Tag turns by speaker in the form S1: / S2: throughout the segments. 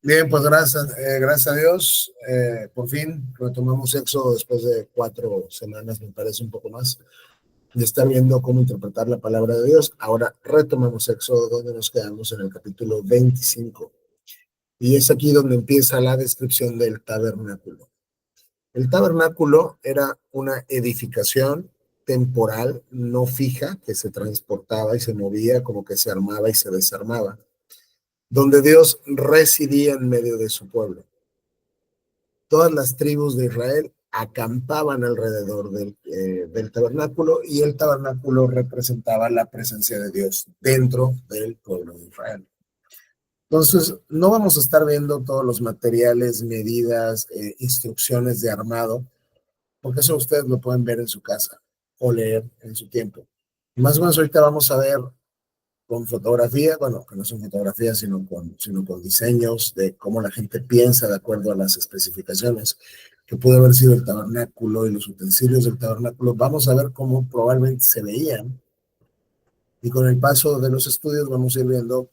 S1: Bien, pues gracias a Dios. Por fin retomamos Éxodo después de 4 semanas, me parece un poco más, de estar viendo cómo interpretar la palabra de Dios. Ahora retomamos Éxodo, donde nos quedamos en el capítulo 25. Y es aquí donde empieza la descripción del tabernáculo. El tabernáculo era una edificación temporal, no fija, que se transportaba y se movía, como que se armaba y se desarmaba, donde Dios residía en medio de su pueblo. Todas las tribus de Israel acampaban alrededor del tabernáculo, y el tabernáculo representaba la presencia de Dios dentro del pueblo de Israel. Entonces, no vamos a estar viendo todos los materiales, medidas, instrucciones de armado, porque eso ustedes lo pueden ver en su casa o leer en su tiempo. Más o menos ahorita vamos a ver con fotografía, bueno, que no son fotografías, sino con diseños de cómo la gente piensa de acuerdo a las especificaciones que pudo haber sido el tabernáculo y los utensilios del tabernáculo. Vamos a ver cómo probablemente se veían, y con el paso de los estudios vamos a ir viendo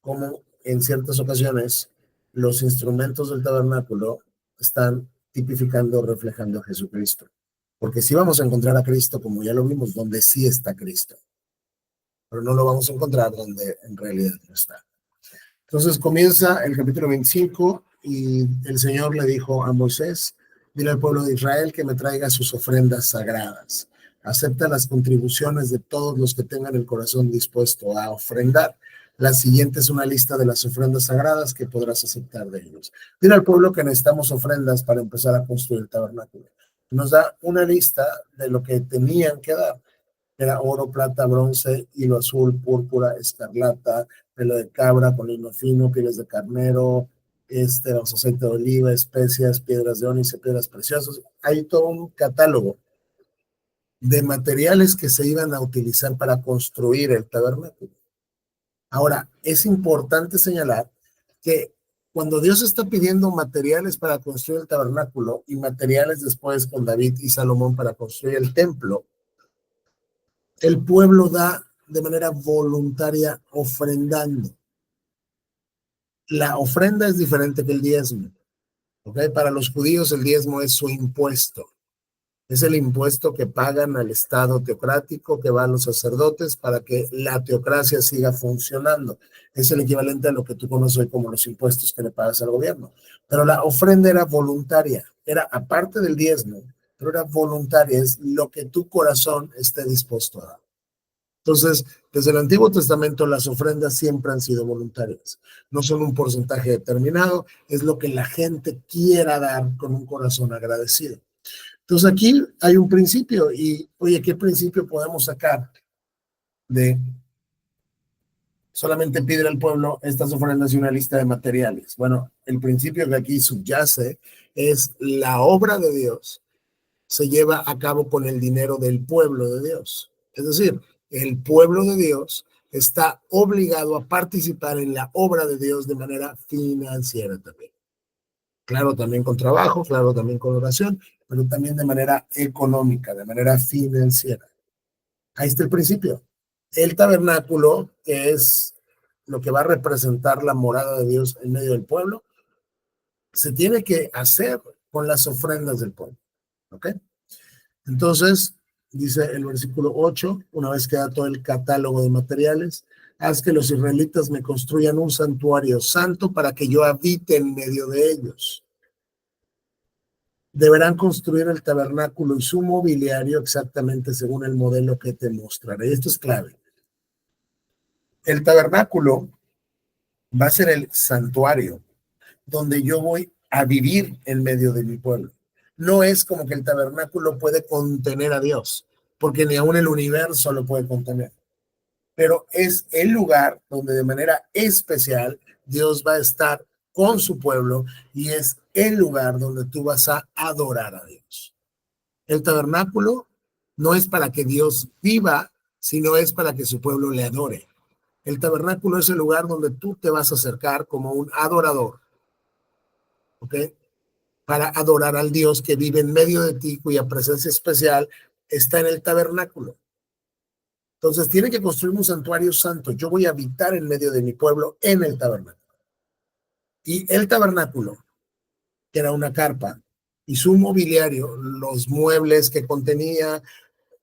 S1: cómo en ciertas ocasiones los instrumentos del tabernáculo están tipificando, reflejando a Jesucristo. Porque sí vamos a encontrar a Cristo, como ya lo vimos, donde sí está Cristo, pero no lo vamos a encontrar donde en realidad no está. Entonces comienza el capítulo 25 y el Señor le dijo a Moisés: dile al pueblo de Israel que me traiga sus ofrendas sagradas. Acepta las contribuciones de todos los que tengan el corazón dispuesto a ofrendar. La siguiente es una lista de las ofrendas sagradas que podrás aceptar de ellos. Dile al pueblo que necesitamos ofrendas para empezar a construir el tabernáculo. Nos da una lista de lo que tenían que dar. Era oro, plata, bronce, hilo azul, púrpura, escarlata, pelo de cabra con lino fino, pieles de carnero, los aceite de oliva, especias, piedras de ónice, piedras preciosas. Hay todo un catálogo de materiales que se iban a utilizar para construir el tabernáculo. Ahora, es importante señalar que cuando Dios está pidiendo materiales para construir el tabernáculo y materiales después con David y Salomón para construir el templo, el pueblo da de manera voluntaria ofrendando. La ofrenda es diferente que el diezmo. ¿Okay? Para los judíos el diezmo es su impuesto. Es el impuesto que pagan al Estado teocrático, que va a los sacerdotes para que la teocracia siga funcionando. Es el equivalente a lo que tú conoces hoy como los impuestos que le pagas al gobierno. Pero la ofrenda era voluntaria, era aparte del diezmo, pero era voluntaria, es lo que tu corazón esté dispuesto a dar. Entonces, desde el Antiguo Testamento las ofrendas siempre han sido voluntarias. No son un porcentaje determinado, es lo que la gente quiera dar con un corazón agradecido. Entonces aquí hay un principio y, oye, ¿qué principio podemos sacar de solamente pedir al pueblo estas ofrendas y una lista de materiales? Bueno, el principio que aquí subyace es la obra de Dios se lleva a cabo con el dinero del pueblo de Dios. Es decir, el pueblo de Dios está obligado a participar en la obra de Dios de manera financiera también. Claro, también con trabajo, claro, también con oración, pero también de manera económica, de manera financiera. Ahí está el principio. El tabernáculo, que es lo que va a representar la morada de Dios en medio del pueblo, se tiene que hacer con las ofrendas del pueblo. ¿Ok? Entonces, dice el versículo 8, una vez que da todo el catálogo de materiales: haz que los israelitas me construyan un santuario santo para que yo habite en medio de ellos. Deberán construir el tabernáculo y su mobiliario exactamente según el modelo que te mostraré. Esto es clave. El tabernáculo va a ser el santuario donde yo voy a vivir en medio de mi pueblo. No es como que el tabernáculo puede contener a Dios, porque ni aún el universo lo puede contener. Pero es el lugar donde de manera especial Dios va a estar con su pueblo, y es el lugar donde tú vas a adorar a Dios. El tabernáculo no es para que Dios viva, sino es para que su pueblo le adore. El tabernáculo es el lugar donde tú te vas a acercar como un adorador, ¿ok? Para adorar al Dios que vive en medio de ti, cuya presencia especial está en el tabernáculo. Entonces tiene que construir un santuario santo. Yo voy a habitar en medio de mi pueblo en el tabernáculo. Y el tabernáculo, que era una carpa, y su mobiliario, los muebles que contenía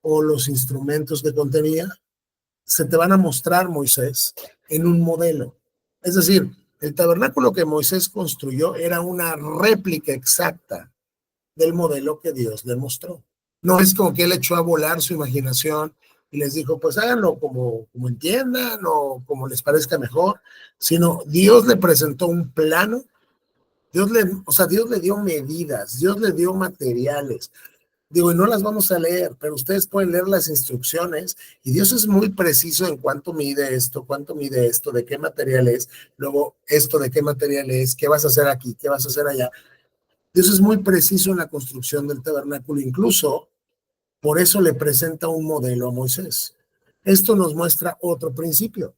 S1: o los instrumentos que contenía, se te van a mostrar, Moisés, en un modelo. Es decir, el tabernáculo que Moisés construyó era una réplica exacta del modelo que Dios le mostró. No es como que él echó a volar su imaginación y les dijo, pues háganlo como entiendan o como les parezca mejor, sino Dios le presentó un plano. Dios le dio medidas, Dios le dio materiales. Digo, y no las vamos a leer, pero ustedes pueden leer las instrucciones y Dios es muy preciso en cuánto mide esto, de qué material es, luego esto de qué material es, qué vas a hacer aquí, qué vas a hacer allá. Dios es muy preciso en la construcción del tabernáculo, incluso por eso le presenta un modelo a Moisés. Esto nos muestra otro principio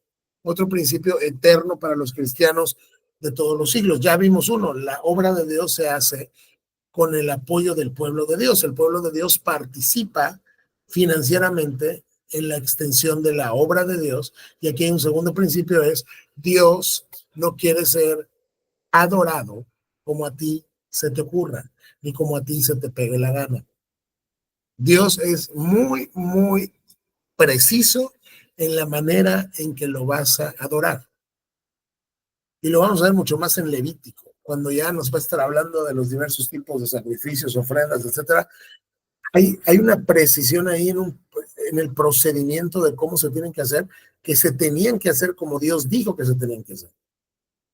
S1: eterno para los cristianos de todos los siglos. Ya vimos uno, la obra de Dios se hace con el apoyo del pueblo de Dios. El pueblo de Dios participa financieramente en la extensión de la obra de Dios. Y aquí hay un segundo principio, es Dios no quiere ser adorado como a ti se te ocurra, ni como a ti se te pegue la gana. Dios es muy, muy preciso en la manera en que lo vas a adorar. Y lo vamos a ver mucho más en Levítico, cuando ya nos va a estar hablando de los diversos tipos de sacrificios, ofrendas, etcétera. Hay una precisión ahí en el procedimiento de cómo se tienen que hacer, que se tenían que hacer como Dios dijo que se tenían que hacer.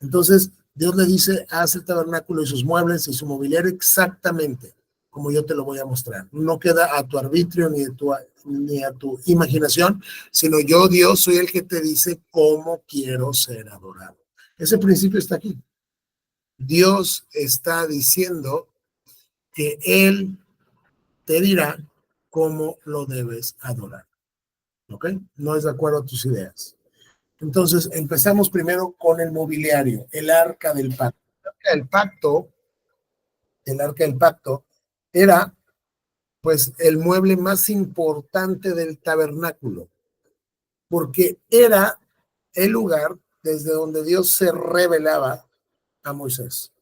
S1: Entonces, Dios le dice, haz el tabernáculo y sus muebles y su mobiliario exactamente como yo te lo voy a mostrar. No queda a tu arbitrio ni a tu imaginación, sino yo, Dios, soy el que te dice cómo quiero ser adorado. Ese principio está aquí. Dios está diciendo que Él te dirá cómo lo debes adorar. ¿Ok? No es de acuerdo a tus ideas. Entonces, empezamos primero con el mobiliario, el arca del pacto. El arca del pacto era pues el mueble más importante del tabernáculo, porque era el lugar desde donde Dios se revelaba a Moisés.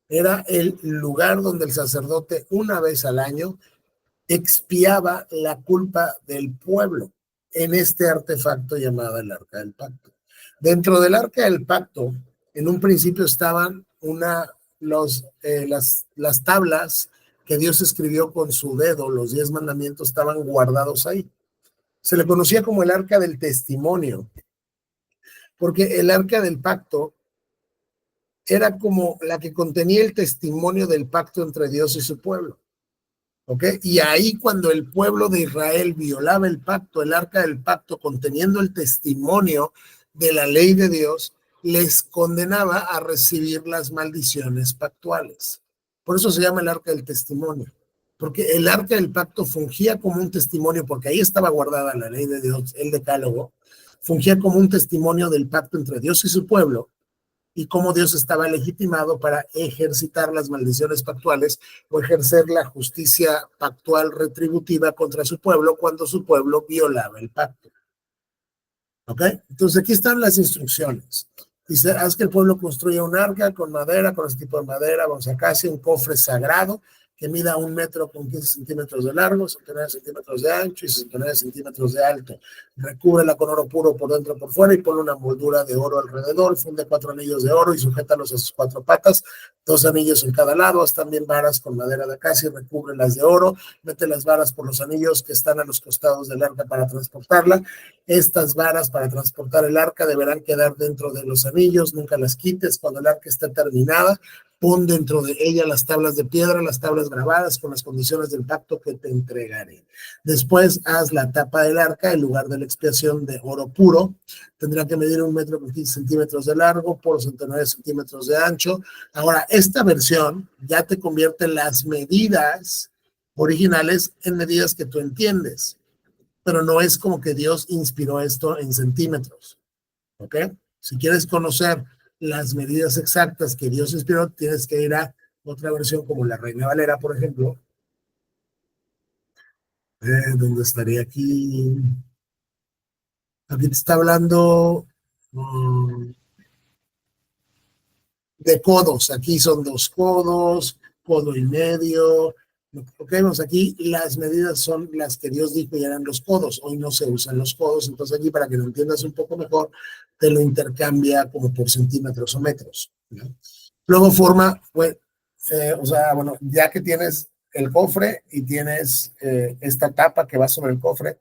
S1: Era el lugar donde el sacerdote una vez al año expiaba la culpa del pueblo en este artefacto llamado el Arca del Pacto. Dentro del Arca del Pacto, en un principio estaban las tablas que Dios escribió con su dedo, los 10 mandamientos estaban guardados ahí. Se le conocía como el Arca del Testimonio, porque el Arca del Pacto era como la que contenía el testimonio del pacto entre Dios y su pueblo. ¿Ok? Y ahí cuando el pueblo de Israel violaba el pacto, el arca del pacto, conteniendo el testimonio de la ley de Dios, les condenaba a recibir las maldiciones pactuales. Por eso se llama el arca del testimonio, porque el arca del pacto fungía como un testimonio, porque ahí estaba guardada la ley de Dios, el decálogo, fungía como un testimonio del pacto entre Dios y su pueblo, y cómo Dios estaba legitimado para ejercitar las maldiciones pactuales o ejercer la justicia pactual retributiva contra su pueblo cuando su pueblo violaba el pacto. ¿Ok? Entonces aquí están las instrucciones. Dice, haz que el pueblo construya un arca con madera, con este tipo de madera, vamos a casi un cofre sagrado que mida 1 metro con 15 centímetros de largo, 69 centímetros de ancho y 69 centímetros de alto. Recúbrela con oro puro por dentro y por fuera y ponle una moldura de oro alrededor, funde 4 anillos de oro y sujétalos a sus 4 patas, 2 anillos en cada lado, haz también varas con madera de acacia y recúbrelas de oro, mete las varas por los anillos que están a los costados del arca para transportarla. Estas varas para transportar el arca deberán quedar dentro de los anillos, nunca las quites. Cuando el arca esté terminada, pon dentro de ella las tablas de piedra, las tablas grabadas con las condiciones del pacto que te entregaré. Después haz la tapa del arca, el lugar de la expiación, de oro puro. Tendrá que medir 1 metro con 15 centímetros de largo por 69 centímetros de ancho. Ahora, esta versión ya te convierte las medidas originales en medidas que tú entiendes, pero no es como que Dios inspiró esto en centímetros. ¿Ok? Si quieres conocer las medidas exactas que Dios inspiró, tienes que ir a otra versión como la Reina Valera, por ejemplo. ¿Dónde estaría aquí? Aquí te está hablando. de codos. Aquí son 2 codos, codo y medio. Lo que vemos aquí, las medidas son las que Dios dijo y eran los codos. Hoy no se usan los codos, entonces aquí para que lo entiendas un poco mejor, te lo intercambia como por centímetros o metros, ¿no? Luego forma, pues, o sea, bueno, ya que tienes el cofre y tienes esta tapa que va sobre el cofre,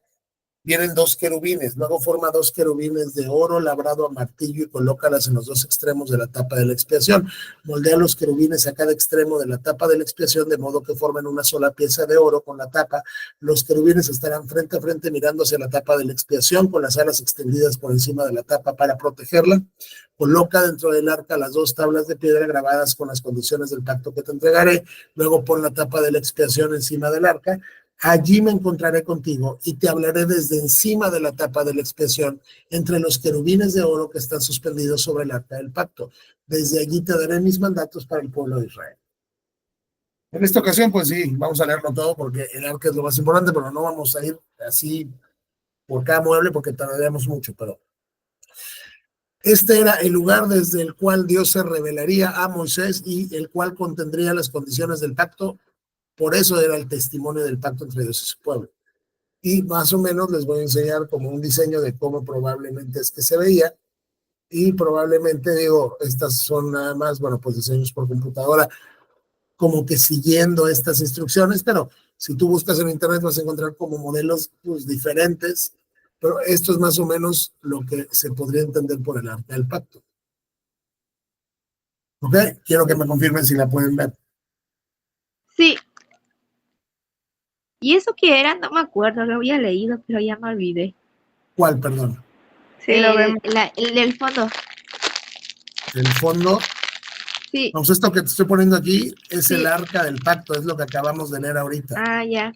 S1: vienen 2 querubines, luego forma 2 querubines de oro labrado a martillo y colócalas en los 2 extremos de la tapa de la expiación. Moldea los querubines a cada extremo de la tapa de la expiación de modo que formen una sola pieza de oro con la tapa. Los querubines estarán frente a frente mirando hacia la tapa de la expiación con las alas extendidas por encima de la tapa para protegerla. Coloca dentro del arca las 2 tablas de piedra grabadas con las condiciones del pacto que te entregaré. Luego pon la tapa de la expiación encima del arca. Allí me encontraré contigo y te hablaré desde encima de la tapa de la expiación, entre los querubines de oro que están suspendidos sobre el arca del pacto. Desde allí te daré mis mandatos para el pueblo de Israel. En esta ocasión, pues sí, vamos a leerlo todo porque el arca es lo más importante, pero no vamos a ir así por cada mueble porque tardaríamos mucho, pero este era el lugar desde el cual Dios se revelaría a Moisés y el cual contendría las condiciones del pacto. Por eso era el testimonio del pacto entre Dios y su pueblo. Y más o menos les voy a enseñar como un diseño de cómo probablemente es que se veía. Y probablemente, digo, estas son nada más, bueno, pues diseños por computadora, como que siguiendo estas instrucciones, pero si tú buscas en internet vas a encontrar como modelos pues, diferentes, pero esto es más o menos lo que se podría entender por el arca del pacto. ¿Ok? Quiero que me confirmen si la pueden ver.
S2: Sí. ¿Y eso qué era? No me acuerdo, lo había leído, pero ya me olvidé.
S1: ¿Cuál, perdón?
S2: Sí, lo vemos. El del fondo.
S1: El fondo.
S2: Sí.
S1: Pues esto que te estoy poniendo aquí es el arca del pacto, es lo que acabamos de leer ahorita.
S2: Ah, ya.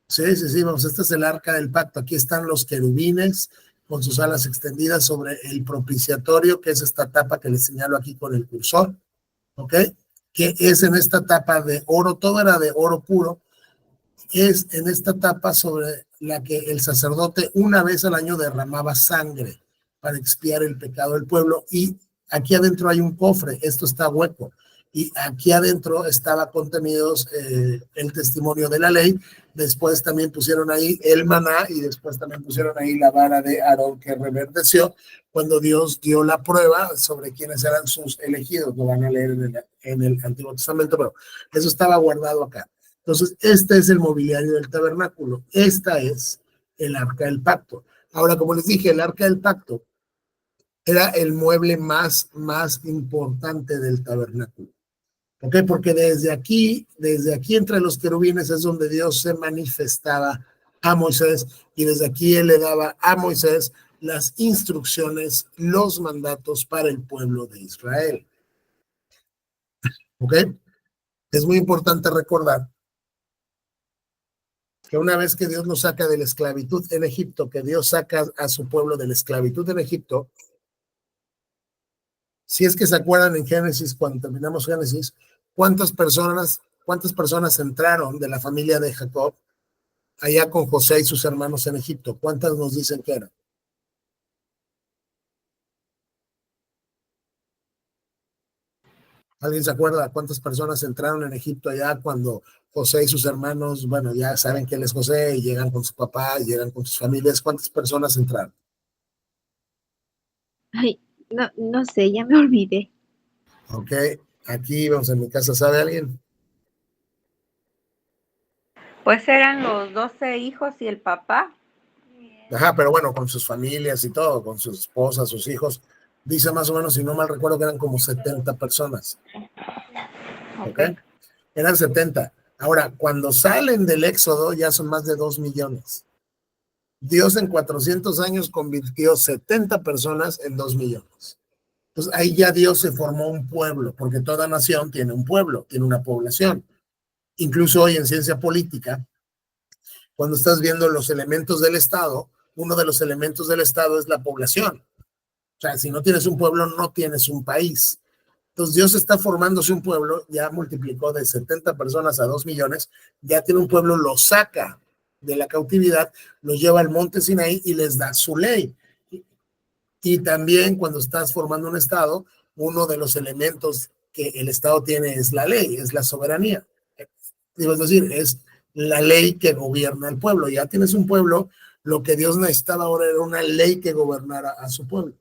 S1: Sí, vamos, este es el arca del pacto. Aquí están los querubines con sus alas extendidas sobre el propiciatorio, que es esta tapa que les señalo aquí con el cursor, ¿ok? Que es en esta tapa de oro, todo era de oro puro, es en esta tapa sobre la que el sacerdote una vez al año derramaba sangre para expiar el pecado del pueblo. Y aquí adentro hay un cofre, esto está hueco, y aquí adentro estaba contenidos el testimonio de la ley. Después también pusieron ahí el maná y después también pusieron ahí la vara de Aarón que reverdeció cuando Dios dio la prueba sobre quiénes eran sus elegidos. Lo van a leer en el Antiguo Testamento, pero eso estaba guardado acá. Entonces, este es el mobiliario del tabernáculo. Esta es el arca del pacto. Ahora, como les dije, el arca del pacto era el mueble más importante del tabernáculo. ¿Ok? Porque desde aquí entre los querubines es donde Dios se manifestaba a Moisés y desde aquí él le daba a Moisés las instrucciones, los mandatos para el pueblo de Israel. ¿Ok? Es muy importante recordar que una vez que Dios nos saca de la esclavitud en Egipto, que Dios saca a su pueblo de la esclavitud en Egipto, si es que se acuerdan en Génesis, cuando terminamos Génesis, ¿cuántas personas entraron de la familia de Jacob allá con José y sus hermanos en Egipto? ¿Cuántas nos dicen que eran? ¿Alguien se acuerda cuántas personas entraron en Egipto allá cuando José y sus hermanos, bueno, ya saben que él es José y llegan con su papá, y llegan con sus familias? ¿Cuántas personas entraron?
S2: Ay, no sé, ya me olvidé.
S1: Ok, aquí vamos en mi casa, ¿sabe alguien?
S3: Pues eran los 12 hijos y el papá.
S1: Ajá, pero bueno, con sus familias y todo, con sus esposas, sus hijos. Dice más o menos, si no mal recuerdo, que eran como 70 personas. ¿Ok? Eran 70. Ahora, cuando salen del Éxodo, ya son más de 2 millones. Dios en 400 años convirtió 70 personas en 2 millones. Entonces ahí ya Dios se formó un pueblo, porque toda nación tiene un pueblo, tiene una población. Incluso hoy en ciencia política, cuando estás viendo los elementos del Estado, uno de los elementos del Estado es la población. O sea, si no tienes un pueblo, no tienes un país. Entonces Dios está formándose un pueblo, ya multiplicó de 70 personas a 2 millones, ya tiene un pueblo, lo saca de la cautividad, los lleva al monte Sinaí y les da su ley. Y también cuando estás formando un Estado, uno de los elementos que el Estado tiene es la ley, es la soberanía. Digo, es decir, es la ley que gobierna el pueblo. Ya tienes un pueblo, lo que Dios necesitaba ahora era una ley que gobernara a su pueblo.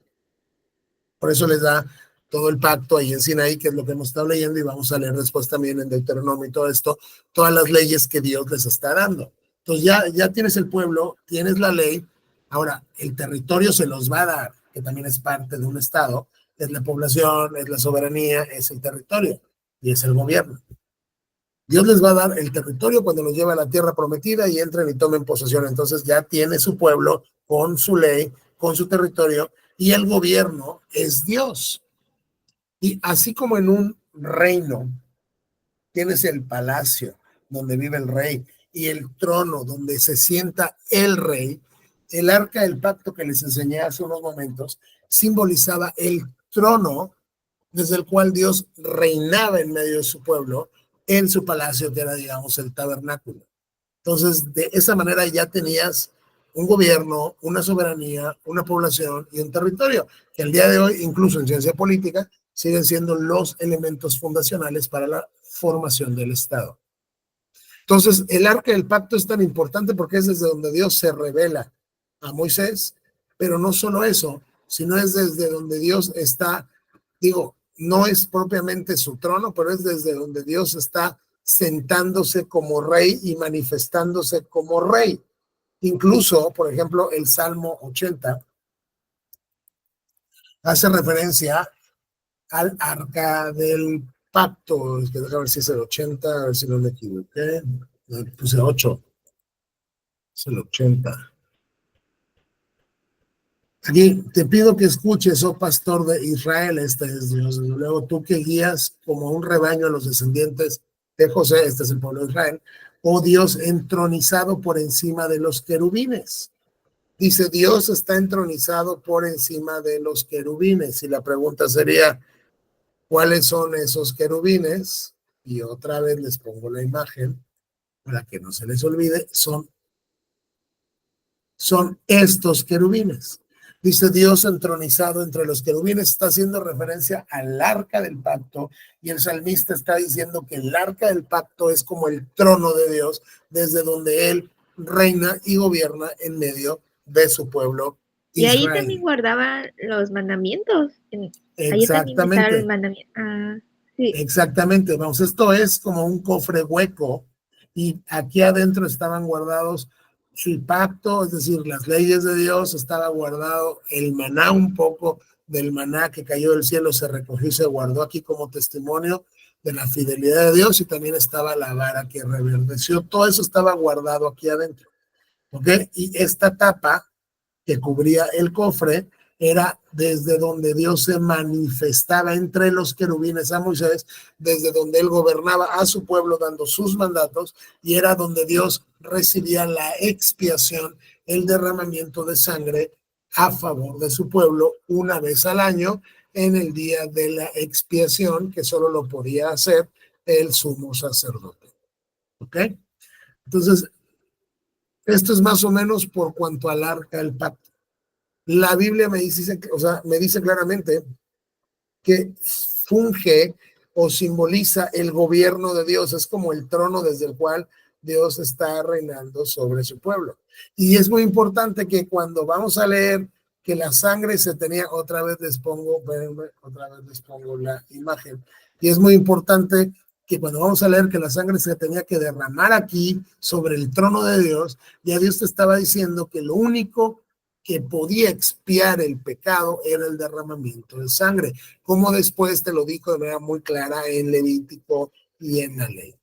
S1: Por eso les da todo el pacto ahí en Sinaí, que es lo que hemos estado leyendo, y vamos a leer después también en Deuteronomio y todo esto, todas las leyes que Dios les está dando. Entonces ya tienes el pueblo, tienes la ley, ahora el territorio se los va a dar, que también es parte de un estado, es la población, es la soberanía, es el territorio y es el gobierno. Dios les va a dar el territorio cuando los lleve a la tierra prometida y entren y tomen posesión. Entonces ya tiene su pueblo con su ley, con su territorio, y el gobierno es Dios. Y así como en un reino tienes el palacio donde vive el rey y el trono donde se sienta el rey, el arca del pacto que les enseñé hace unos momentos simbolizaba el trono desde el cual Dios reinaba en medio de su pueblo en su palacio, que era, digamos, el tabernáculo. Entonces, de esa manera ya tenías un gobierno, una soberanía, una población y un territorio, que al día de hoy, incluso en ciencia política, siguen siendo los elementos fundacionales para la formación del Estado. Entonces, el arca del pacto es tan importante porque es desde donde Dios se revela a Moisés, pero no solo eso, sino es desde donde Dios está, digo, no es propiamente su trono, pero es desde donde Dios está sentándose como rey y manifestándose como rey. Incluso, por ejemplo, el Salmo 80 hace referencia al arca del pacto. Es que déjame ver si es el 80, a ver si no me equivoqué. Puse 8. Es el 80. Aquí te pido que escuches, oh pastor de Israel, este es Dios. Luego tú que guías como un rebaño a los descendientes de José, este es el pueblo de Israel, oh Dios entronizado por encima de los querubines. Dice, Dios está entronizado por encima de los querubines. Y la pregunta sería, ¿cuáles son esos querubines? Y otra vez les pongo la imagen para que no se les olvide, son estos querubines. Dice Dios entronizado entre los querubines, está haciendo referencia al arca del pacto, y el salmista está diciendo que el arca del pacto es como el trono de Dios, desde donde él reina y gobierna en medio de su pueblo
S2: Y ahí
S1: Israel.
S2: también guardaban los mandamientos. Ahí también estaba el
S1: Exactamente,
S2: mandamiento. Ah, sí.
S1: exactamente. Vamos, esto es como un cofre hueco, y aquí adentro estaban guardados el pacto, es decir, las leyes de Dios, estaba guardado el maná, un poco del maná que cayó del cielo, se recogió y se guardó aquí como testimonio de la fidelidad de Dios, y también estaba la vara que reverdeció, todo eso estaba guardado aquí adentro, ¿ok? Y esta tapa que cubría el cofre era desde donde Dios se manifestaba entre los querubines a Moisés, desde donde él gobernaba a su pueblo dando sus mandatos, y era donde Dios recibía la expiación, el derramamiento de sangre a favor de su pueblo una vez al año en el día de la expiación, que solo lo podía hacer el sumo sacerdote. ¿Ok? Entonces, esto es más o menos por cuanto al arca del pacto. La Biblia me dice, o sea, me dice claramente que funge o simboliza el gobierno de Dios, es como el trono desde el cual Dios está reinando sobre su pueblo. Y es muy importante que cuando vamos a leer que la sangre se tenía, otra vez les pongo la imagen, y es muy importante que cuando vamos a leer que la sangre se tenía que derramar aquí sobre el trono de Dios, ya Dios te estaba diciendo que lo único que podía expiar el pecado era el derramamiento de sangre, como después te lo dijo de manera muy clara en Levítico y en la ley.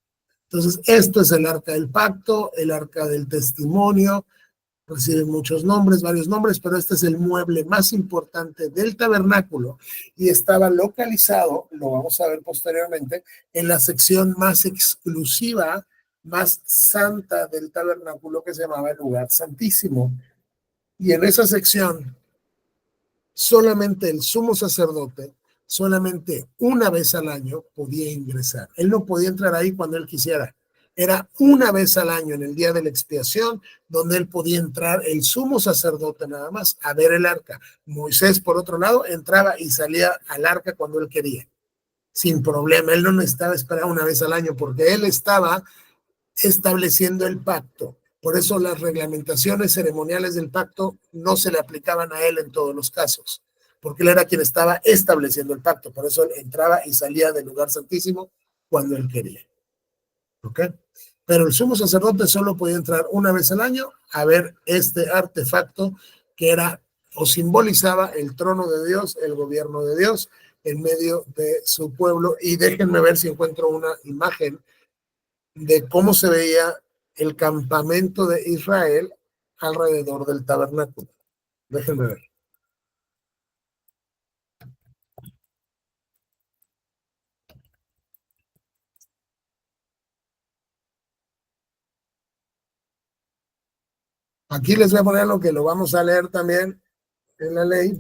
S1: Entonces, esto es el arca del pacto, el arca del testimonio, recibe muchos nombres, varios nombres, pero este es el mueble más importante del tabernáculo, y estaba localizado, lo vamos a ver posteriormente, en la sección más exclusiva, más santa del tabernáculo, que se llamaba el lugar santísimo. Y en esa sección, solamente el sumo sacerdote, solamente una vez al año podía ingresar. Él no podía entrar ahí cuando él quisiera. Era una vez al año, en el día de la expiación, donde él podía entrar el sumo sacerdote nada más a ver el arca. Moisés, por otro lado, entraba y salía al arca cuando él quería, sin problema. Él no necesitaba esperar una vez al año porque él estaba estableciendo el pacto. Por eso las reglamentaciones ceremoniales del pacto no se le aplicaban a él en todos los casos, porque él era quien estaba estableciendo el pacto. Por eso él entraba y salía del lugar santísimo cuando él quería. ¿Ok? Pero el sumo sacerdote solo podía entrar una vez al año a ver este artefacto que era o simbolizaba el trono de Dios, el gobierno de Dios en medio de su pueblo. Y déjenme ver si encuentro una imagen de cómo se veía el campamento de Israel alrededor del tabernáculo. Déjenme ver. Aquí les voy a poner lo que lo vamos a leer también en la ley.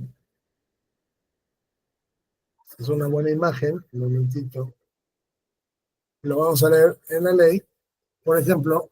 S1: Es una buena imagen, un momentito. Lo vamos a leer en la ley. Por ejemplo,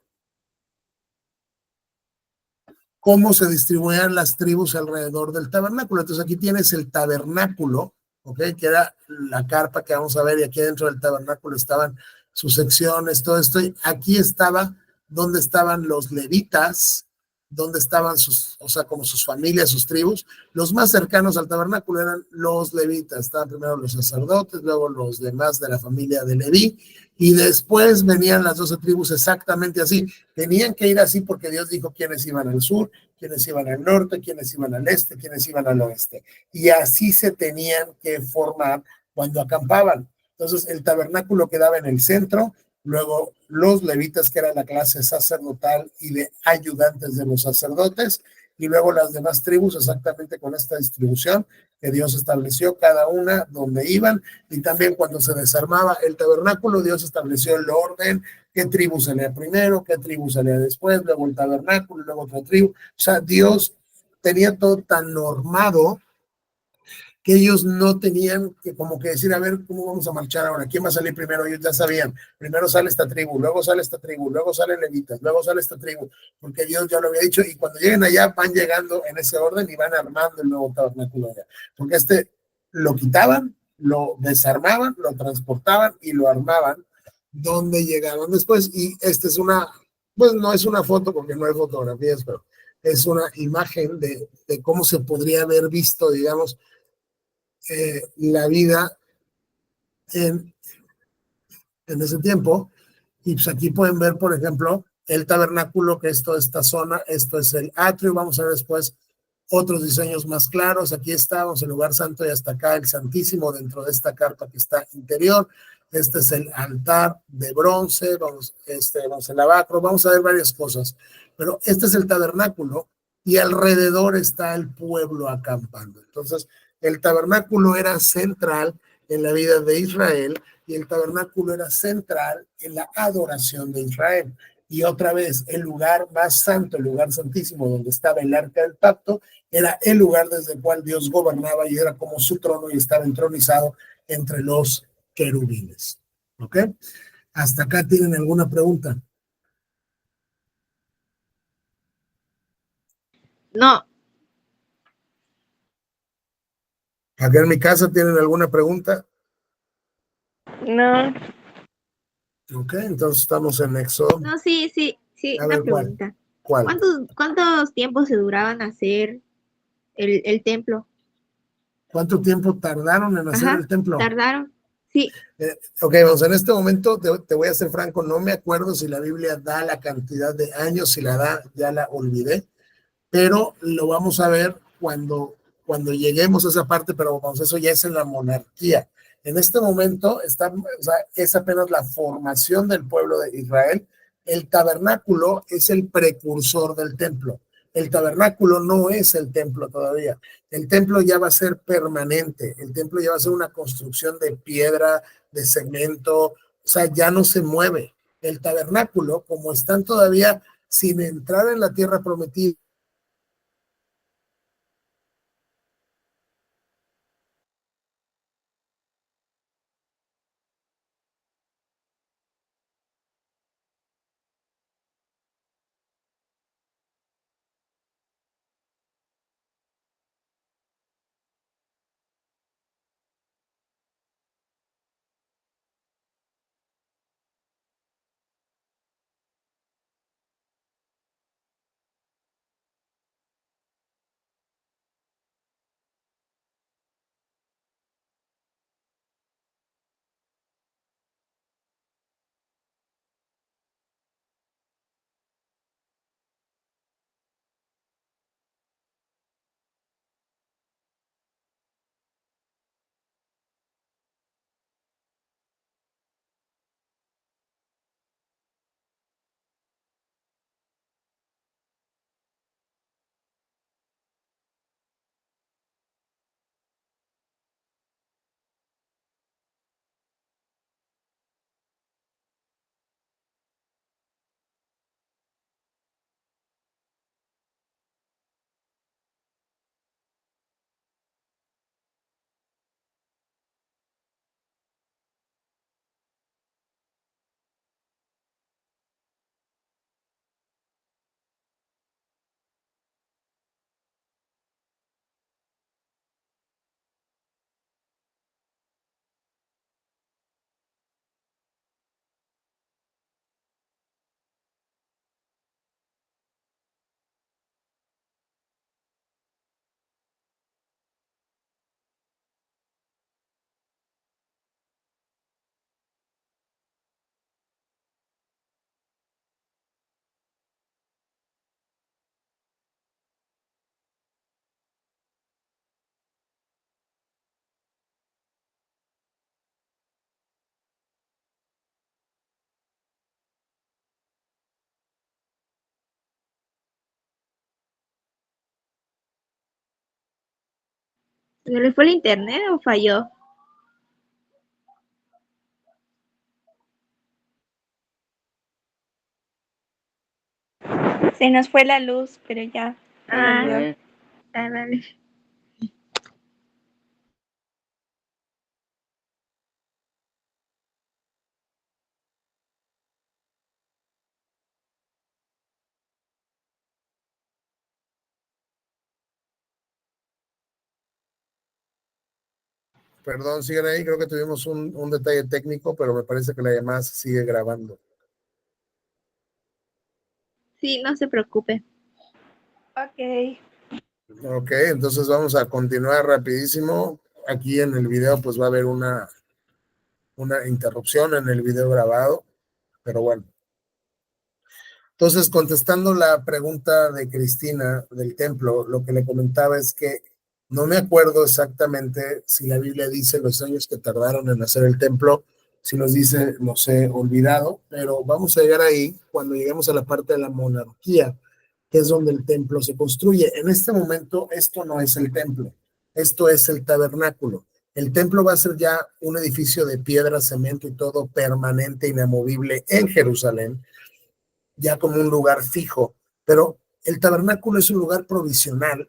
S1: cómo se distribuían las tribus alrededor del tabernáculo. Entonces aquí tienes el tabernáculo, ¿ok? Que era la carpa que vamos a ver, y aquí dentro del tabernáculo estaban sus secciones, todo esto. Y aquí estaba donde estaban los levitas, donde estaban sus, o sea, como sus familias, sus tribus. Los más cercanos al tabernáculo eran los levitas. Estaban primero los sacerdotes, luego los demás de la familia de Leví, y después venían las 12 tribus exactamente así. Tenían que ir así porque Dios dijo quiénes iban al sur, quiénes iban al norte, quiénes iban al este, quiénes iban al oeste. Y así se tenían que formar cuando acampaban. Entonces el tabernáculo quedaba en el centro, luego los levitas, que era la clase sacerdotal y de ayudantes de los sacerdotes, y luego las demás tribus exactamente con esta distribución que Dios estableció, cada una donde iban. Y también cuando se desarmaba el tabernáculo, Dios estableció el orden, qué tribu salía primero, qué tribu salía después, luego el tabernáculo, luego otra tribu. O sea, Dios tenía todo tan normado que ellos no tenían que como que decir, a ver, ¿cómo vamos a marchar ahora? ¿Quién va a salir primero? Ellos ya sabían, primero sale esta tribu, luego sale esta tribu, luego sale levitas, luego sale esta tribu, porque Dios ya lo había dicho, y cuando lleguen allá van llegando en ese orden y van armando el nuevo tabernáculo allá, porque lo quitaban, lo desarmaban, lo transportaban y lo armaban donde llegaban después. Y esta es una, pues no es una foto porque no hay fotografías, pero es una imagen de cómo se podría haber visto, digamos, la vida en, en ese tiempo. Y pues aquí pueden ver, por ejemplo, el tabernáculo, que es toda esta zona, esto es el atrio. Vamos a ver después otros diseños más claros. Aquí estamos, el lugar santo, y hasta acá el santísimo dentro de esta carpa que está interior. Este es el altar de bronce, vamos el lavacro, vamos a ver varias cosas. Pero este es el tabernáculo y alrededor está el pueblo acampando. Entonces, el tabernáculo era central en la vida de Israel, y el tabernáculo era central en la adoración de Israel. Y otra vez, el lugar más santo, el lugar santísimo donde estaba el arca del pacto, era el lugar desde el cual Dios gobernaba y era como su trono, y estaba entronizado entre los querubines. ¿Ok? ¿Hasta acá tienen alguna pregunta?
S2: No,
S1: ¿Acá en mi casa tienen alguna pregunta?
S3: No,
S1: Ok, entonces estamos en Éxodo.
S2: no, sí, sí, sí,
S1: A
S2: una
S1: ver, ¿cuál?
S2: pregunta.
S1: ¿Cuál?
S2: ¿Cuántos tiempos se duraban hacer el templo?
S1: ¿Cuánto tiempo tardaron en hacer
S2: Ajá,
S1: el templo?
S2: tardaron. Sí,
S1: Ok, vamos, en este momento te voy a ser franco, no me acuerdo si la Biblia da la cantidad de años, si la da, ya la olvidé, pero lo vamos a ver cuando lleguemos a esa parte. Pero vamos, eso ya es en la monarquía. En este momento o sea, es apenas la formación del pueblo de Israel. El tabernáculo es el precursor del templo. El tabernáculo no es el templo todavía. El templo ya va a ser permanente. El templo ya va a ser una construcción de piedra, de cemento, o sea, ya no se mueve. El tabernáculo, como están todavía sin entrar en la tierra prometida,
S2: ¿Se le fue el internet o falló?
S3: Se nos fue la luz, pero ya.
S2: Vale.
S1: Perdón, siguen ahí. Creo que tuvimos un detalle técnico, pero me parece que la llamada se sigue grabando.
S2: Sí, no se preocupe.
S3: Ok.
S1: Ok, entonces vamos a continuar rapidísimo. Aquí en el video pues va a haber una interrupción en el video grabado, pero bueno. Entonces, contestando la pregunta de Cristina del templo, lo que le comentaba es que no me acuerdo exactamente si la Biblia dice los años que tardaron en hacer el templo, si nos dice, no sé, olvidado, pero vamos a llegar ahí cuando lleguemos a la parte de la monarquía, que es donde el templo se construye. En este momento, esto no es el templo, esto es el tabernáculo. El templo va a ser ya un edificio de piedra, cemento y todo permanente, inamovible en Jerusalén, ya como un lugar fijo, pero el tabernáculo es un lugar provisional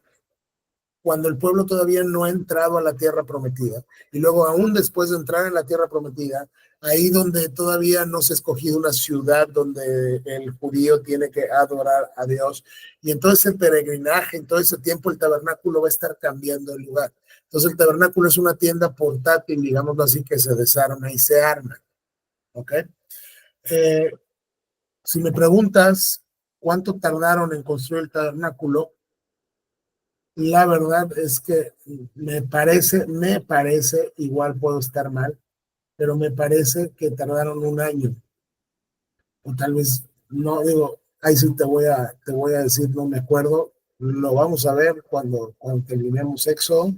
S1: cuando el pueblo todavía no ha entrado a la tierra prometida. Y luego, aún después de entrar en la tierra prometida, ahí donde todavía no se ha escogido una ciudad donde el judío tiene que adorar a Dios. Y en todo ese peregrinaje, en todo ese tiempo, el tabernáculo va a estar cambiando el lugar. Entonces, el tabernáculo es una tienda portátil, digámoslo así, que se desarma y se arma. ¿Ok? Si me preguntas cuánto tardaron en construir el tabernáculo, la verdad es que me parece, igual puedo estar mal, pero me parece que tardaron un año, o tal vez, no, digo, ahí sí te voy a decir, no me acuerdo, lo vamos a ver cuando terminemos Éxodo,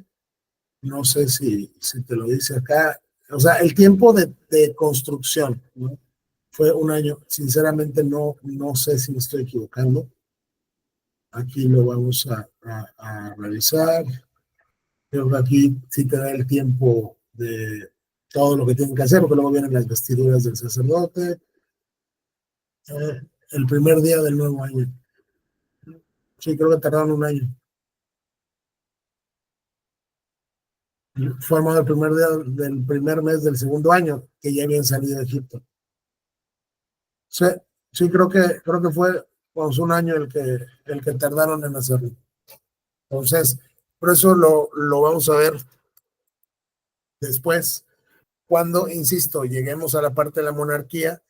S1: no sé si te lo dice acá, o sea, el tiempo de construcción, ¿no? Fue un año, sinceramente no sé si me estoy equivocando. Aquí lo vamos a revisar. Creo que aquí sí te da el tiempo de todo lo que tienen que hacer, porque luego vienen las vestiduras del sacerdote. El primer día del nuevo año. Sí, creo que tardaron un año. Fue armado el primer día del primer mes del segundo año, que ya habían salido de Egipto. Sí, sí, creo que fue pues, un año el que tardaron en hacerlo. Entonces, por eso lo vamos a ver después, cuando, insisto, lleguemos a la parte de la monarquía,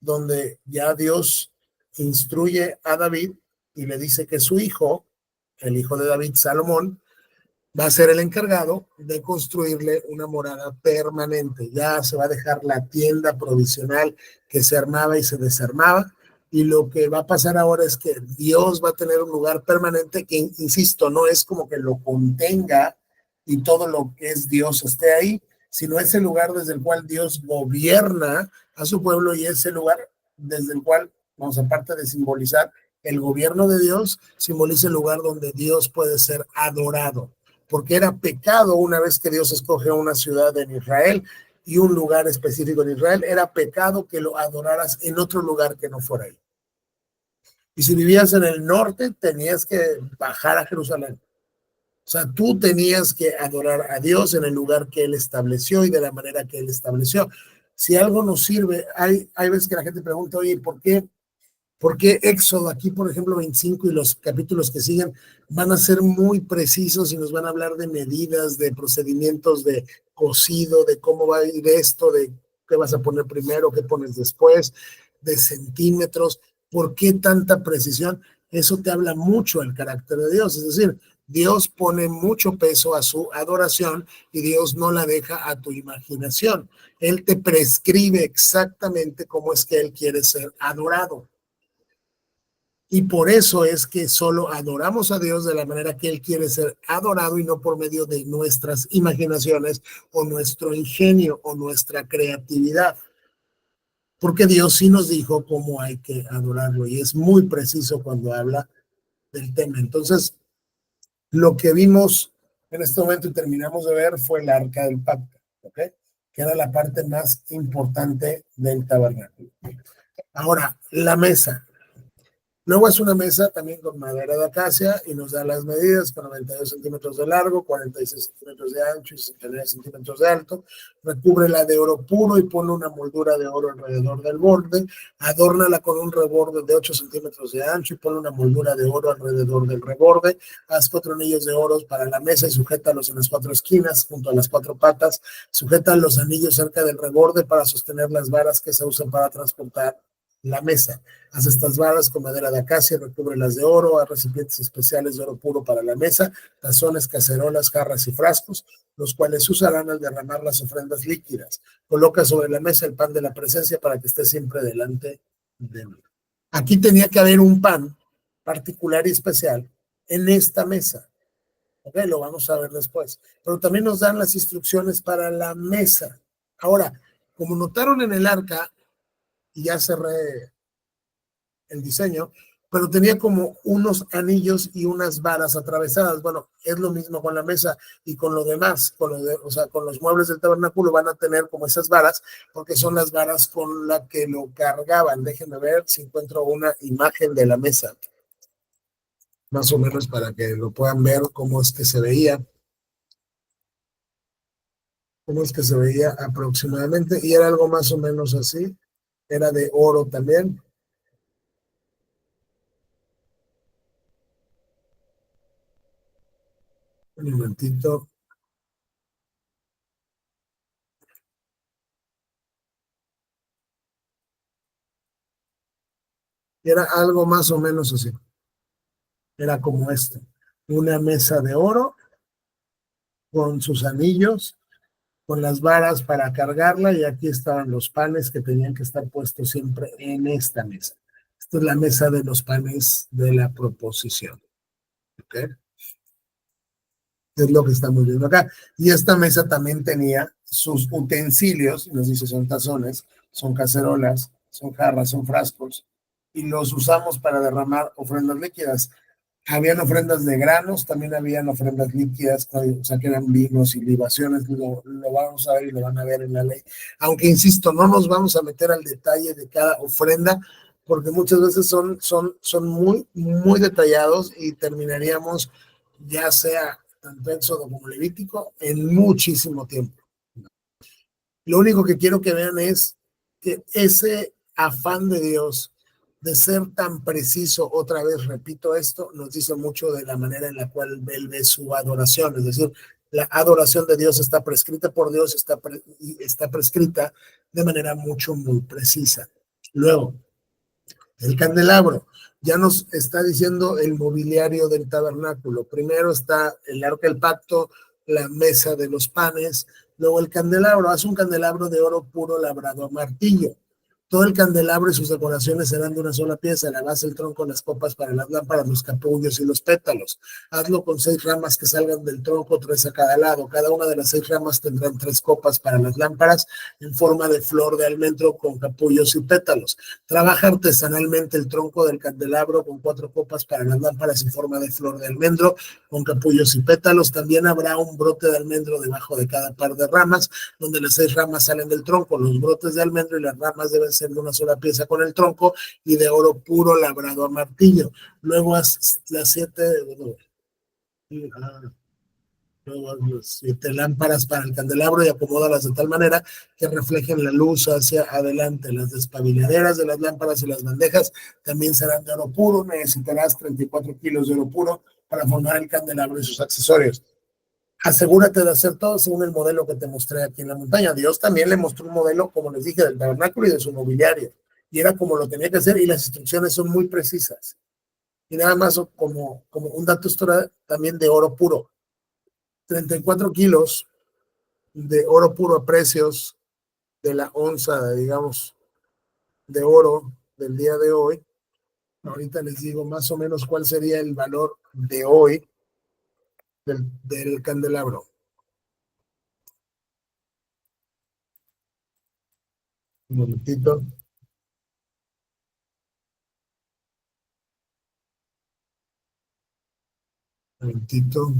S1: donde ya Dios instruye a David y le dice que su hijo, el hijo de David, Salomón, va a ser el encargado de construirle una morada permanente. Ya se va a dejar la tienda provisional que se armaba y se desarmaba. Y lo que va a pasar ahora es que Dios va a tener un lugar permanente que, insisto, no es como que lo contenga y todo lo que es Dios esté ahí, sino es el lugar desde el cual Dios gobierna a su pueblo y ese lugar desde el cual, vamos, aparte de simbolizar el gobierno de Dios, simboliza el lugar donde Dios puede ser adorado, porque era pecado una vez que Dios escoge una ciudad en Israel y un lugar específico en Israel, era pecado que lo adoraras en otro lugar que no fuera ahí. Y si vivías en el norte, tenías que bajar a Jerusalén. O sea, tú tenías que adorar a Dios en el lugar que Él estableció y de la manera que Él estableció. Si algo nos sirve, hay veces que la gente pregunta, oye, ¿por qué Éxodo aquí, por ejemplo, 25 y los capítulos que siguen van a ser muy precisos y nos van a hablar de medidas, de procedimientos de cocido, de cómo va a ir esto, de qué vas a poner primero, qué pones después, de centímetros? ¿Por qué tanta precisión? Eso te habla mucho del carácter de Dios. Es decir, Dios pone mucho peso a su adoración y Dios no la deja a tu imaginación. Él te prescribe exactamente cómo es que Él quiere ser adorado. Y por eso es que solo adoramos a Dios de la manera que Él quiere ser adorado y no por medio de nuestras imaginaciones o nuestro ingenio o nuestra creatividad. Porque Dios sí nos dijo cómo hay que adorarlo y es muy preciso cuando habla del tema. Entonces, lo que vimos en este momento terminamos de ver fue el arca del pacto, ¿ok? Que era la parte más importante del tabernáculo. Ahora, la mesa. Luego es una mesa también con madera de acacia y nos da las medidas con 92 centímetros de largo, 46 centímetros de ancho y 69 centímetros de alto. Recúbrela de oro puro y pone una moldura de oro alrededor del borde. Adórnala con un reborde de 8 centímetros de ancho y pone una moldura de oro alrededor del reborde. Haz 4 anillos de oro para la mesa y sujétalos en las 4 esquinas junto a las 4 patas. Sujeta los anillos cerca del reborde para sostener las varas que se usan para transportar la mesa. Haz estas varas con madera de acacia, recúbrelas de oro, haz recipientes especiales de oro puro para la mesa, tazones, cacerolas, jarras y frascos, los cuales usarán al derramar las ofrendas líquidas. Coloca sobre la mesa el pan de la presencia para que esté siempre delante de mí. Aquí tenía que haber un pan particular y especial en esta mesa. Ok, lo vamos a ver después. Pero también nos dan las instrucciones para la mesa. Ahora, como notaron en el arca, y ya cerré el diseño, pero tenía como unos anillos y unas varas atravesadas. Bueno, es lo mismo con la mesa y con lo demás, o sea, con los muebles del tabernáculo van a tener como esas varas, porque son las varas con las que lo cargaban. Déjenme ver si encuentro una imagen de la mesa, más o menos para que lo puedan ver cómo es que se veía, aproximadamente, y era algo más o menos así, era de oro también. Un momentito. Y era algo más o menos así. Era como esto. Una mesa de oro con sus anillos, con las varas para cargarla, y aquí estaban los panes que tenían que estar puestos siempre en esta mesa. Esta es la mesa de los panes de la proposición. ¿Ok? Es lo que estamos viendo acá. Y esta mesa también tenía sus utensilios, nos dice son tazones, son cacerolas, son jarras, son frascos, y los usamos para derramar ofrendas líquidas. Habían ofrendas de granos, también habían ofrendas líquidas, o sea, que eran vinos y libaciones, lo vamos a ver y lo van a ver en la ley. Aunque, insisto, no nos vamos a meter al detalle de cada ofrenda, porque muchas veces son muy, muy detallados y terminaríamos, ya sea tanto Éxodo como Levítico, en muchísimo tiempo. Lo único que quiero que vean es que ese afán de Dios de ser tan preciso, otra vez repito esto, nos dice mucho de la manera en la cual él ve su adoración. Es decir, la adoración de Dios está prescrita por Dios, está prescrita de manera muy precisa. Luego, el candelabro. Ya nos está diciendo el mobiliario del tabernáculo. Primero está el arca del pacto, la mesa de los panes, luego el candelabro. Haz un candelabro de oro puro labrado a martillo. Todo el candelabro y sus decoraciones serán de una sola pieza, la base, el tronco, las copas para las lámparas, los capullos y los pétalos. Hazlo con 6 ramas que salgan del tronco, 3 a cada lado. Cada una de las 6 ramas tendrán 3 copas para las lámparas en forma de flor de almendro con capullos y pétalos. Trabaja artesanalmente el tronco del candelabro con 4 copas para las lámparas en forma de flor de almendro con capullos y pétalos. También habrá un brote de almendro debajo de cada par de ramas, donde las 6 ramas salen del tronco. Los brotes de almendro y las ramas deben ser de una sola pieza con el tronco y de oro puro labrado a martillo. Luego haz las 7 lámparas para el candelabro y acomódalas de tal manera que reflejen la luz hacia adelante. Las despabiladeras de las lámparas y las bandejas también serán de oro puro. Necesitarás 34 kilos de oro puro para formar el candelabro y sus accesorios. Asegúrate de hacer todo según el modelo que te mostré aquí en la montaña. Dios también le mostró un modelo, como les dije, del tabernáculo y de su mobiliario. Y era como lo tenía que hacer, y las instrucciones son muy precisas. Y nada más como un dato histórico también de oro puro. 34 kilos de oro puro a precios de la onza, digamos, de oro del día de hoy. Ahorita les digo más o menos cuál sería el valor de hoy del candelabro. Un momentito. Un momentito.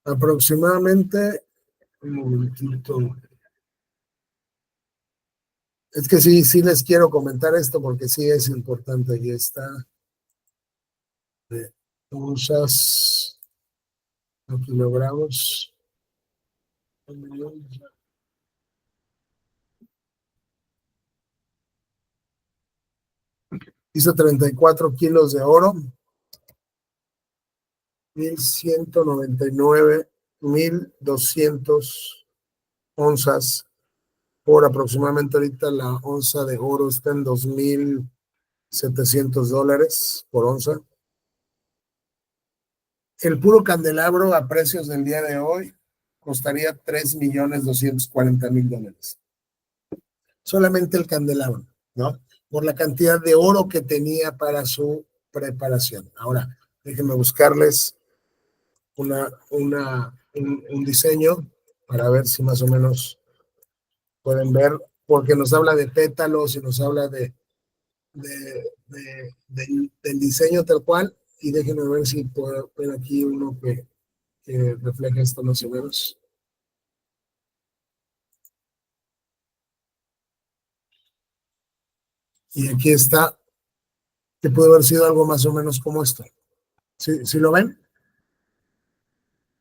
S1: Aproximadamente, un momentito. Es que sí les quiero comentar esto porque sí es importante. Aquí está. De onzas a kilogramos. Hizo 34 kilos de oro, 1,199,200 onzas por aproximadamente ahorita la onza de oro está en $2,700 por onza. El puro candelabro a precios del día de hoy costaría $3,240,000. Solamente el candelabro, ¿no? Por la cantidad de oro que tenía para su preparación. Ahora, déjenme buscarles un diseño para ver si más o menos pueden ver, porque nos habla de pétalos y nos habla del diseño tal cual, y déjenme ver si puedo ver aquí uno que refleja esto más o menos. Y aquí está, que puede haber sido algo más o menos como esto. ¿Sí lo ven?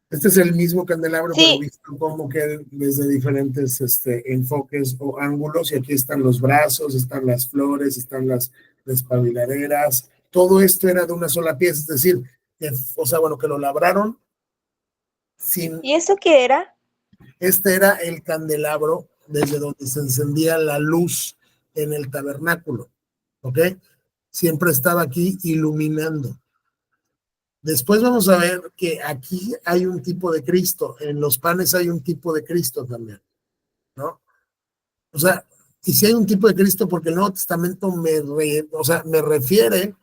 S1: Este es el mismo candelabro,
S2: Sí.
S1: pero visto como que desde diferentes enfoques o ángulos, y aquí están los brazos, están las flores, están las despabiladeras. Todo esto era de una sola pieza, es decir, que lo labraron sin...
S2: ¿Y eso qué era?
S1: Este era el candelabro desde donde se encendía la luz en el tabernáculo, ¿ok? Siempre estaba aquí iluminando. Después vamos a ver que aquí hay un tipo de Cristo, en los panes hay un tipo de Cristo también, ¿no? O sea, y si hay un tipo de Cristo, porque el Nuevo Testamento me refiere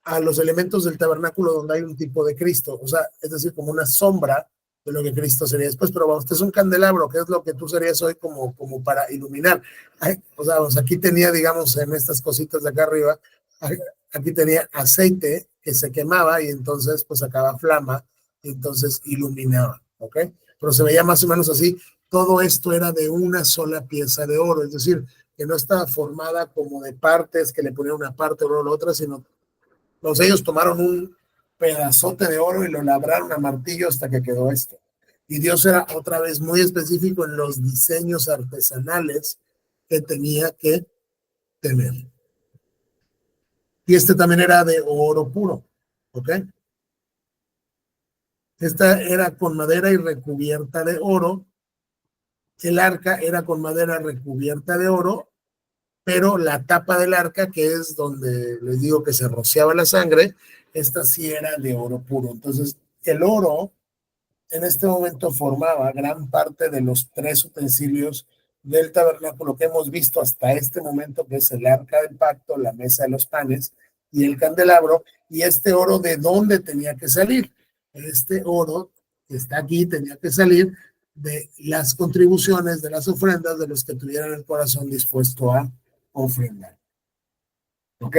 S1: a los elementos del tabernáculo donde hay un tipo de Cristo, o sea, es decir, como una sombra de lo que Cristo sería después, pero usted es un candelabro, que es lo que tú serías hoy como para iluminar. Aquí tenía, digamos, en estas cositas de acá arriba, aquí tenía aceite que se quemaba y entonces pues sacaba flama y entonces iluminaba, ¿ok? Pero se veía más o menos así. Todo esto era de una sola pieza de oro, es decir, que no estaba formada como de partes, que le ponían una parte o la otra, sino ellos tomaron un pedazote de oro y lo labraron a martillo hasta que quedó esto. Y Dios era otra vez muy específico en los diseños artesanales que tenía que tener. Y este también era de oro puro, ¿ok? Esta era con madera y recubierta de oro. El arca era con madera recubierta de oro, pero la tapa del arca, que es donde les digo que se rociaba la sangre, esta sí era de oro puro. Entonces, el oro en este momento formaba gran parte de los 3 utensilios del tabernáculo que hemos visto hasta este momento, que es el arca del pacto, la mesa de los panes y el candelabro. Y este oro, ¿de dónde tenía que salir? Este oro que está aquí tenía que salir de las contribuciones, de las ofrendas de los que tuvieran el corazón dispuesto a ofrendar. ¿Ok?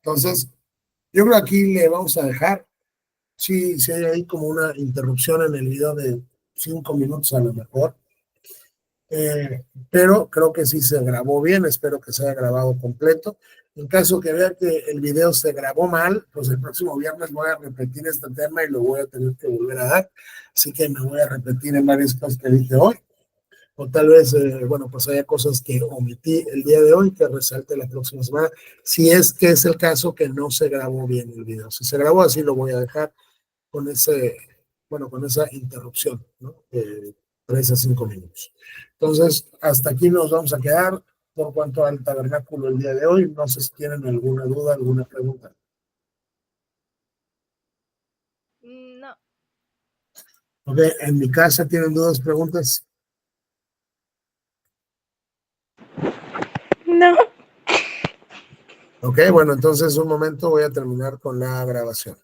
S1: Entonces, yo creo que aquí le vamos a dejar. Sí, hay ahí como una interrupción en el video de 5 minutos a lo mejor. Pero creo que sí se grabó bien, espero que se haya grabado completo. En caso que vea que el video se grabó mal, pues el próximo viernes voy a repetir este tema y lo voy a tener que volver a dar. Así que me voy a repetir en varias cosas que dije hoy. O tal vez, pues haya cosas que omití el día de hoy que resalte la próxima semana. Si es que es el caso que no se grabó bien el video. Si se grabó así, lo voy a dejar con con esa interrupción, ¿no? 3 a 5 minutos. Entonces, hasta aquí nos vamos a quedar por cuanto al tabernáculo el día de hoy. No sé si tienen alguna duda, alguna pregunta.
S2: No.
S1: Ok, en mi casa tienen dudas, preguntas.
S3: No.
S1: Ok, bueno, entonces un momento voy a terminar con la grabación.